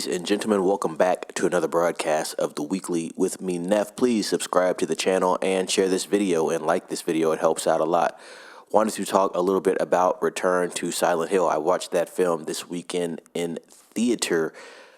Ladies and gentlemen, welcome back to another broadcast of The Weekly with me, Neff. Please subscribe to the channel and share this video and like this video. It helps out a lot. Wanted to talk a little bit about Return to Silent Hill. I watched that film this weekend in theater.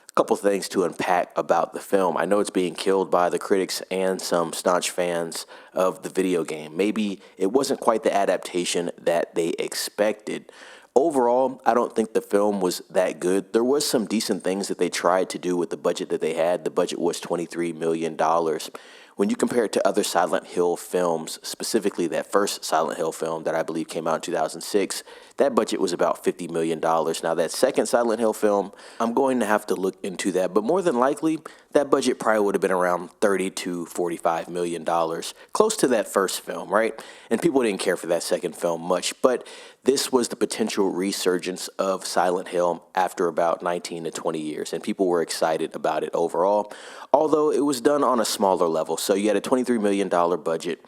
A couple things to unpack about the film. I know it's being killed by the critics and some staunch fans of the video game. Maybe it wasn't quite the adaptation that they expected. Overall, I don't think the film was that good. There was some decent things that they tried to do with the budget that they had. The budget was $23 million. When you compare it to other Silent Hill films, specifically that first Silent Hill film that I believe came out in 2006, that budget was about $50 million. Now, that second Silent Hill film, I'm going to have to look into that, but more than likely, that budget probably would have been around $30 to $45 million, close to that first film, right? And people didn't care for that second film much, but this was the potential resurgence of Silent Hill after about 19 to 20 years, and people were excited about it overall, although it was done on a smaller level. So you had a $23 million budget.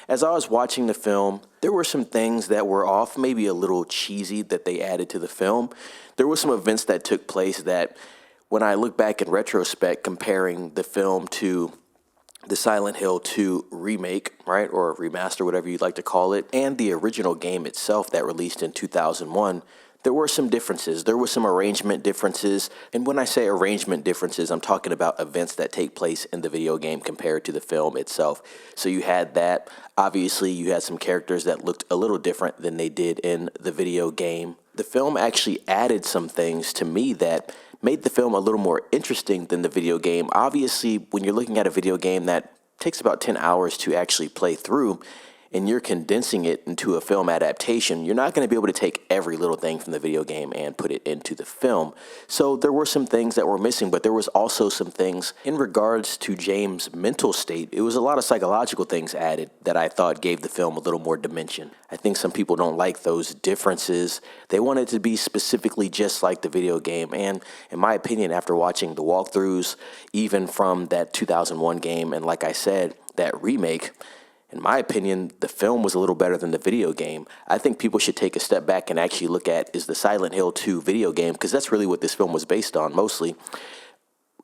As I was watching the film, there were some things that were off, maybe a little cheesy that they added to the film. There were some events that took place that, when I look back in retrospect, comparing the film to the Silent Hill 2 remake, right, or remaster, whatever you'd like to call it, and the original game itself that released in 2001, there were some differences. There were some arrangement differences. And when I say arrangement differences, I'm talking about events that take place in the video game compared to the film itself. So you had that. Obviously, you had some characters that looked a little different than they did in the video game. The film actually added some things to me that made the film a little more interesting than the video game. Obviously, when you're looking at a video game that takes about 10 hours to actually play through, and you're condensing it into a film adaptation, you're not going to be able to take every little thing from the video game and put it into the film. So there were some things that were missing, but there was also some things in regards to James' mental state. It was a lot of psychological things added that I thought gave the film a little more dimension. I think some people don't like those differences. They want it to be specifically just like the video game. And in my opinion, after watching the walkthroughs, even from that 2001 game, and like I said, that remake, in my opinion, the film was a little better than the video game. I think people should take a step back and actually look at, is the Silent Hill 2 video game, because that's really what this film was based on mostly,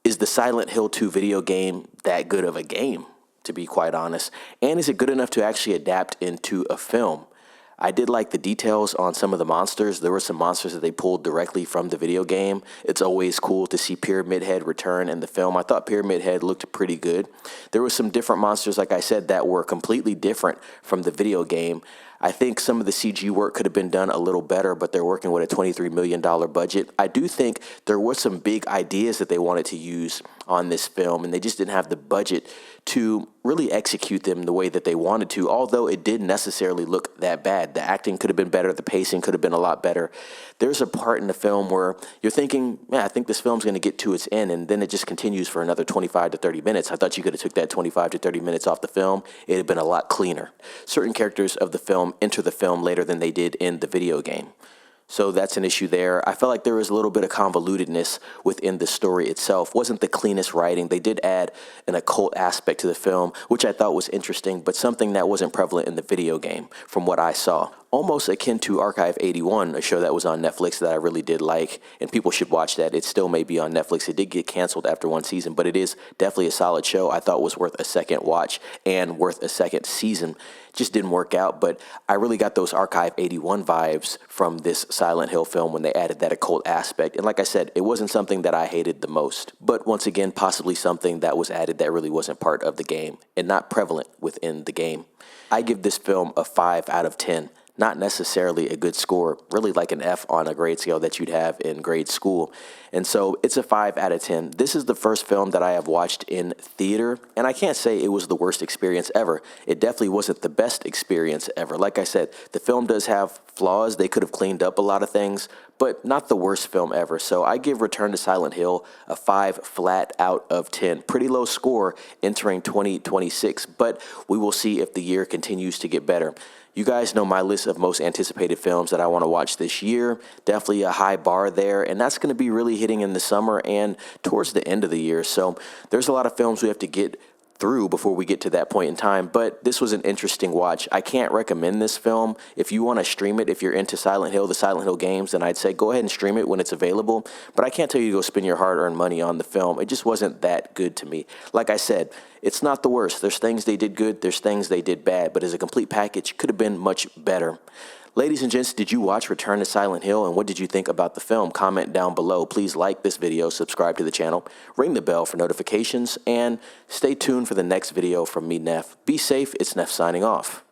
is the Silent Hill 2 video game that good of a game, to be quite honest? And is it good enough to actually adapt into a film? I did like the details on some of the monsters. There were some monsters that they pulled directly from the video game. It's always cool to see Pyramid Head return in the film. I thought Pyramid Head looked pretty good. There were some different monsters, like I said, that were completely different from the video game. I think some of the CG work could have been done a little better, but they're working with a $23 million budget. I do think there were some big ideas that they wanted to use on this film, and they just didn't have the budget to really execute them the way that they wanted to, although it didn't necessarily look that bad. The acting could have been better. The pacing could have been a lot better. There's a part in the film where you're thinking, man, I think this film's going to get to its end, and then it just continues for another 25 to 30 minutes. I thought you could have took that 25 to 30 minutes off the film. It had been a lot cleaner. Certain characters of the film enter the film later than they did in the video game. So that's an issue there. I felt like there was a little bit of convolutedness within the story itself. Wasn't the cleanest writing. They did add an occult aspect to the film, which I thought was interesting, but something that wasn't prevalent in the video game from what I saw. Almost akin to Archive 81, a show that was on Netflix that I really did like, and people should watch that. It still may be on Netflix. It did get canceled after one season, but it is definitely a solid show. I thought was worth a second watch and worth a second season. Just didn't work out, but I really got those Archive 81 vibes from this Silent Hill film when they added that occult aspect. And like I said, it wasn't something that I hated the most, but once again, possibly something that was added that really wasn't part of the game and not prevalent within the game. I give this film a 5 out of 10. Not necessarily a good score, really like an F on a grade scale that you'd have in grade school. And so it's a 5 out of 10. This is the first film that I have watched in theater, and I can't say it was the worst experience ever. It definitely wasn't the best experience ever. Like I said, the film does have flaws. They could have cleaned up a lot of things, but not the worst film ever. So I give Return to Silent Hill a 5 flat out of 10. Pretty low score entering 2026, but we will see if the year continues to get better. You guys know my list of most anticipated films that I want to watch this year. Definitely a high bar there, and that's going to be really hitting in the summer and towards the end of the year. So there's a lot of films we have to get through before we get to that point in time, but this was an interesting watch. I can't recommend this film. If you want to stream it, if you're into Silent Hill, the Silent Hill games, then I'd say go ahead and stream it when it's available, but I can't tell you to go spend your hard-earned money on the film. It just wasn't that good to me. Like I said, it's not the worst. There's things they did good, there's things they did bad, but as a complete package, could have been much better. Ladies and gents, did you watch Return to Silent Hill, and what did you think about the film? Comment down below. Please like this video, subscribe to the channel, ring the bell for notifications, and stay tuned for the next video from me, Neff. Be safe. It's Neff signing off.